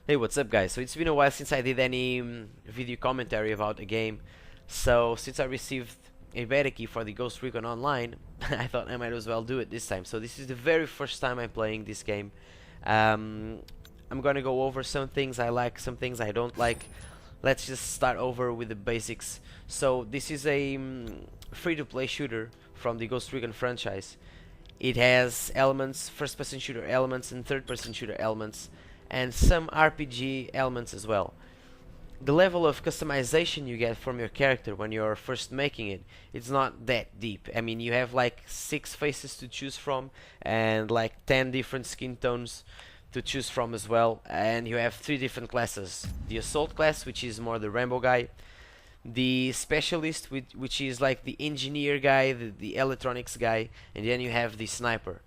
Hey, what's up, guys? So it's been a while since I did any video commentary about a game. So since I received a beta key for the Ghost Recon Online, I thought I might as well do it this time. So this is the very first time I'm playing this game. Um, I'm gonna go over some things I like, some things I don't like. Let's just start over with the basics. So this is a free-to-play shooter from the Ghost Recon franchise. It has elements, first-person shooter elements and third-person shooter elements, and some RPG elements as well. The level of customization you get from your character when you're first making it, it's not that deep. I mean, you have like 6 faces to choose from and like 10 different skin tones to choose from as well, and you have 3 different classes. The assault class, which is more the Rambo guy, the specialist, which is like the engineer guy, the electronics guy, and then you have the sniper,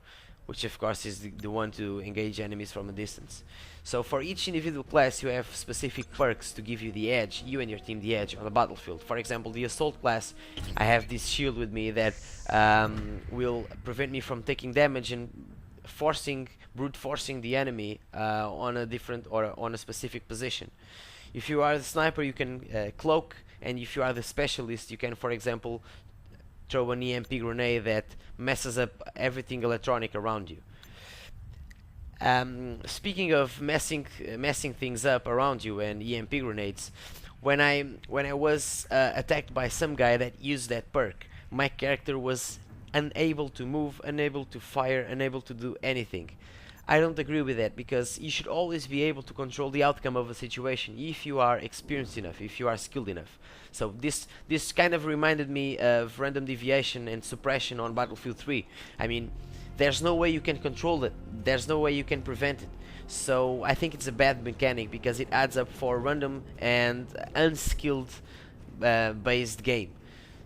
which of course is the one to engage enemies from a distance. So for each individual class you have specific perks to give you the edge, you and your team the edge on the battlefield. For example, the assault class, I have this shield with me that will prevent me from taking damage and brute forcing the enemy on a different or on a specific position. If you are the sniper, you can cloak, and if you are the specialist, you can, for example, throw an EMP grenade that messes up everything electronic around you. Speaking of messing things up around you and EMP grenades, when I was attacked by some guy that used that perk, my character was unable to move, unable to fire, unable to do anything. I don't agree with that, because you should always be able to control the outcome of a situation if you are experienced enough, if you are skilled enough. So this kind of reminded me of random deviation and suppression on Battlefield 3. I mean, there's no way you can control it, there's no way you can prevent it. So I think it's a bad mechanic, because it adds up for random and unskilled based game.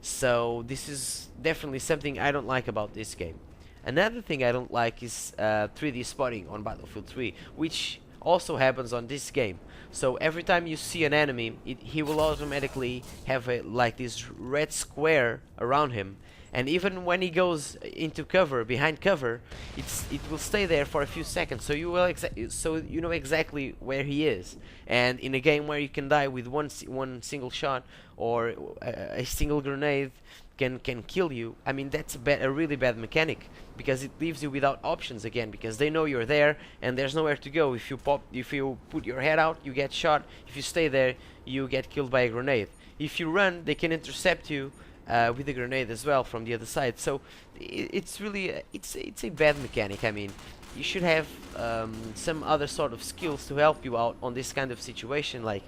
So this is definitely something I don't like about this game. Another thing I don't like is 3D spotting on Battlefield 3, which also happens on this game. So every time you see an enemy, he will automatically have like this red square around him, and even when he goes into cover, behind cover, it will stay there for a few seconds. So you know exactly where he is. And in a game where you can die with one single shot, or a single grenade can kill you, I mean, that's a really bad mechanic, because it leaves you without options again, because they know you're there and there's nowhere to go. If you put your head out, you get shot. If you stay there, you get killed by a grenade. If you run, they can intercept you with a grenade as well from the other side. So it's really it's a bad mechanic. I mean, you should have some other sort of skills to help you out on this kind of situation, like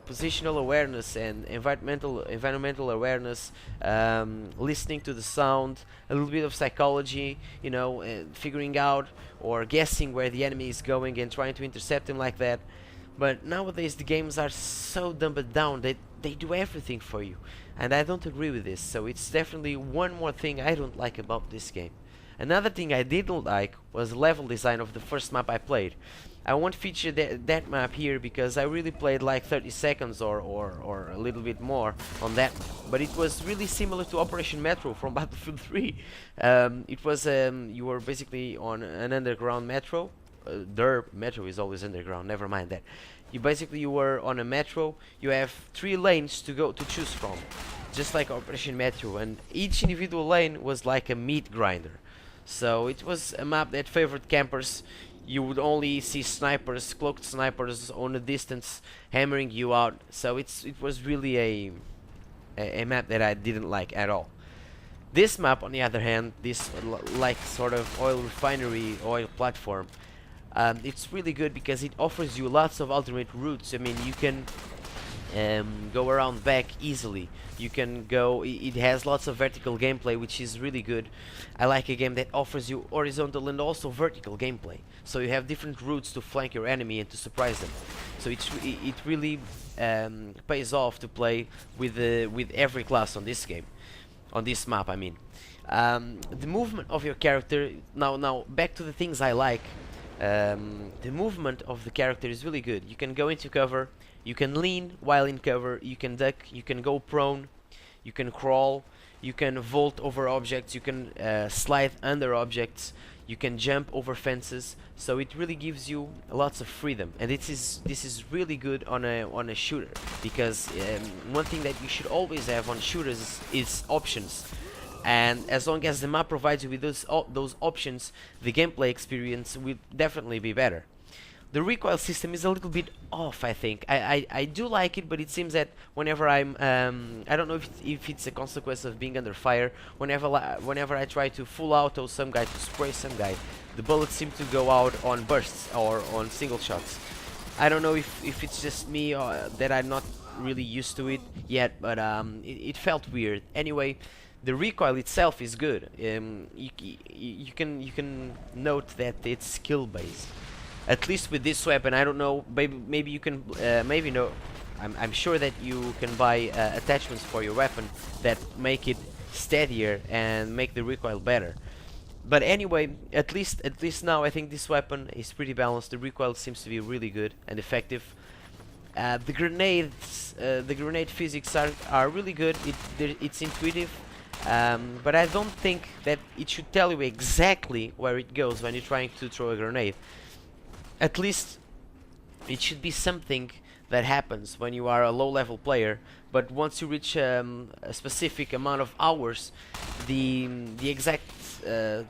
positional awareness and environmental awareness, listening to the sound, a little bit of psychology, you know, figuring out or guessing where the enemy is going and trying to intercept him like that. But nowadays the games are so dumbed down that they do everything for you, and I don't agree with this. So it's definitely one more thing I don't like about this game. Another thing I didn't like was the level design of the first map I played. I won't feature that map here, because I really played like 30 seconds or a little bit more on that map. But it was really similar to Operation Metro from Battlefield 3. It was you were basically on an underground metro. Their metro is always underground, never mind that. You were on a metro. You have 3 lanes to choose from, just like Operation Metro, and each individual lane was like a meat grinder. So it was a map that favored campers. You would only see snipers, cloaked snipers on a distance, hammering you out. So it was really a map that I didn't like at all. This map, on the other hand, this like sort of oil refinery, oil platform, it's really good because it offers you lots of alternate routes. I mean, you can go around back easily. You can go, it has lots of vertical gameplay, which is really good. I like a game that offers you horizontal and also vertical gameplay, so you have different routes to flank your enemy and to surprise them. So it really pays off to play with every class on this game, on this map, I mean. The movement of your character, now back to the things I like. The movement of the character is really good. You can go into cover, you can lean while in cover, you can duck, you can go prone, you can crawl, you can vault over objects, you can slide under objects, you can jump over fences. So it really gives you lots of freedom, and this is really good on a shooter, because one thing that you should always have on shooters is options. And as long as the map provides you with those options, the gameplay experience will definitely be better. The recoil system is a little bit off, I think. I do like it, but it seems that whenever I'm I don't know if it's a consequence of being under fire. Whenever I try to full auto some guy, to spray some guy, the bullets seem to go out on bursts or on single shots. I don't know if it's just me or that I'm not really used to it yet, but it felt weird. Anyway, the recoil itself is good. You can note that it's skill based. At least with this weapon, I don't know. Maybe you can. Maybe no. I'm sure that you can buy attachments for your weapon that make it steadier and make the recoil better. But anyway, at least now I think this weapon is pretty balanced. The recoil seems to be really good and effective. The grenades, the grenade physics are really good. It's intuitive. But I don't think that it should tell you exactly where it goes when you're trying to throw a grenade. At least it should be something that happens when you are a low-level player, but once you reach a specific amount of hours, the exact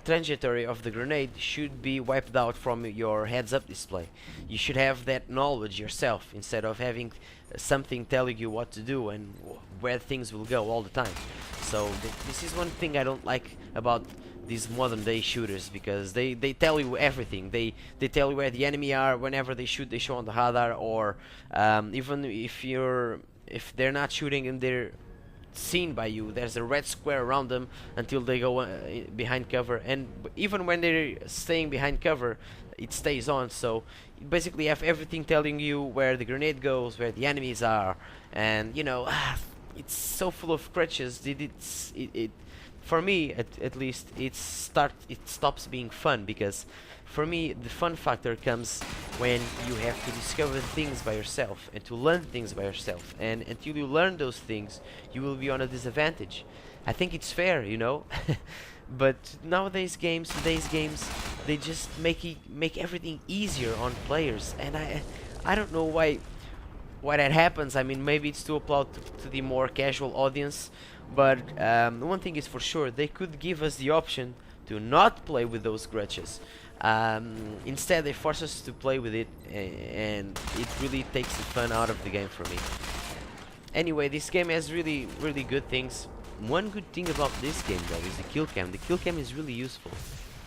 trajectory of the grenade should be wiped out from your heads-up display. You should have that knowledge yourself, instead of having something telling you what to do and where things will go all the time. So this is one thing I don't like about these modern day shooters, because they tell you everything. They tell you where the enemy are. Whenever they shoot, they show on the radar, or even if they're not shooting and they're seen by you, there's a red square around them until they go behind cover. And even when they're staying behind cover, it stays on. So you basically have everything telling you where the grenade goes, where the enemies are, and you know, it's so full of crutches. For me, at least, it stops being fun, because for me the fun factor comes when you have to discover things by yourself and to learn things by yourself, and until you learn those things you will be on a disadvantage. I think it's fair, you know. But today's games, they just make everything easier on players, and I don't know why that happens. I mean, maybe it's to appeal to the more casual audience, but one thing is for sure, they could give us the option to not play with those crutches. Instead, they force us to play with it, and it really takes the fun out of the game for me. Anyway, this game has really good things. One good thing about this game, though, is the killcam. The killcam is really useful.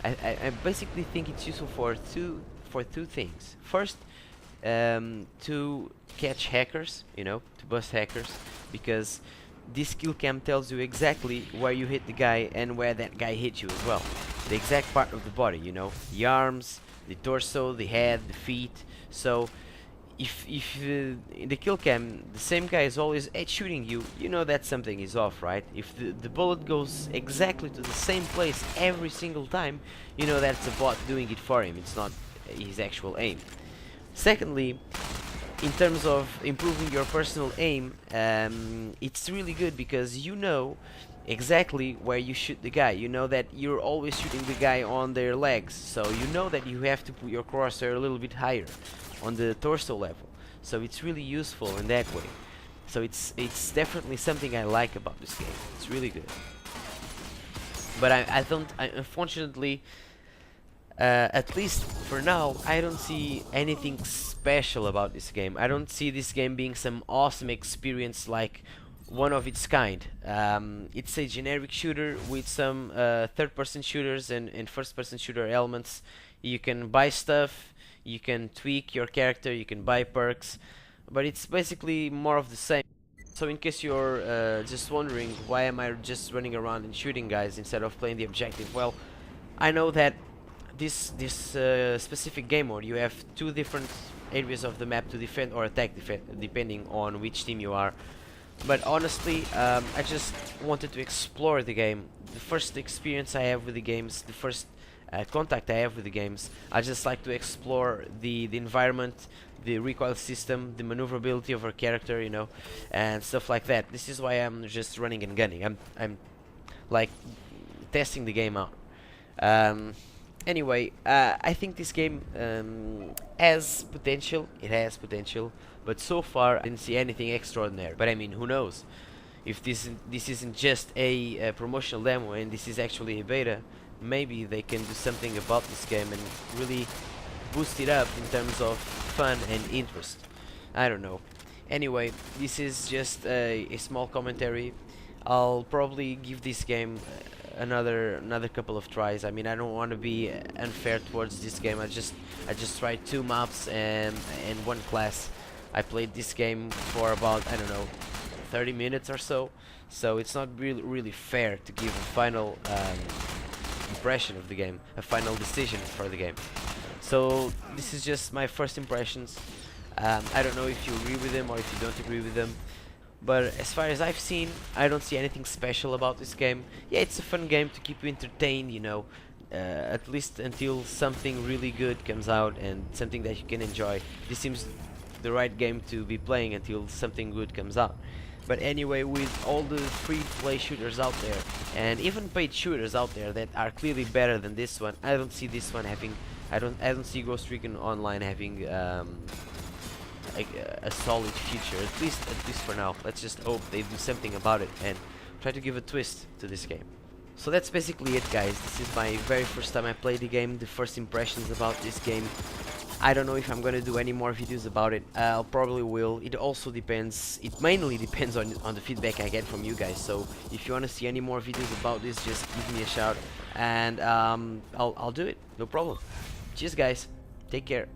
I basically think it's useful for two things. First, to catch hackers, you know, to bust hackers, because this killcam tells you exactly where you hit the guy and where that guy hit you as well. The exact part of the body, you know, the arms, the torso, the head, the feet. So if in the killcam the same guy is always shooting you, you know that something is off, right? If the bullet goes exactly to the same place every single time, you know that's a bot doing it for him. It's not his actual aim. Secondly, in terms of improving your personal aim, it's really good, because you know exactly where you shoot the guy. You know that you're always shooting the guy on their legs, so you know that you have to put your crosshair a little bit higher on the torso level. So it's really useful in that way. So it's definitely something I like about this game. It's really good. But unfortunately, at least for now, I don't see anything special about this game. I don't see this game being some awesome experience like one of its kind. It's a generic shooter with some third-person shooters and first-person shooter elements. You can buy stuff, you can tweak your character, you can buy perks, but it's basically more of the same. So in case you're just wondering, why am I just running around and shooting guys instead of playing the objective? Well, I know that this specific game mode, you have two different areas of the map to defend or attack, depending on which team you are. But honestly, I just wanted to explore the game. The first experience I have with the games, the first contact I have with the games, I just like to explore the environment, the recoil system, the maneuverability of our character, you know, and stuff like that. This is why I'm just running and gunning. I'm like testing the game out. Anyway, I think this game has potential. It has potential, but so far I didn't see anything extraordinary. But I mean, who knows? If this isn't just a promotional demo and this is actually a beta, maybe they can do something about this game and really boost it up in terms of fun and interest. I don't know. Anyway, this is just a small commentary. I'll probably give this game another couple of tries. I mean, I don't want to be unfair towards this game. I just tried 2 maps and one class. I played this game for about, I don't know, 30 minutes or so. So it's not really fair to give a final impression of the game, a final decision for the game. So this is just my first impressions. I don't know if you agree with them or if you don't agree with them, but as far as I've seen, I don't see anything special about this game. Yeah, it's a fun game to keep you entertained, you know, at least until something really good comes out and something that you can enjoy. This seems the right game to be playing until something good comes out. But anyway, with all the free-to-play shooters out there, and even paid shooters out there that are clearly better than this one, I don't see this one having, I don't see Recon Online having a solid future, at least for now. Let's just hope they do something about it and try to give a twist to this game. So that's basically it, guys. This is my very first time I played the game, the first impressions about this game. I don't know if I'm gonna do any more videos about it. I'll probably will. It also depends, it mainly depends on the feedback I get from you guys. So if you want to see any more videos about this, just give me a shout and I'll do it, no problem. Cheers, guys, take care.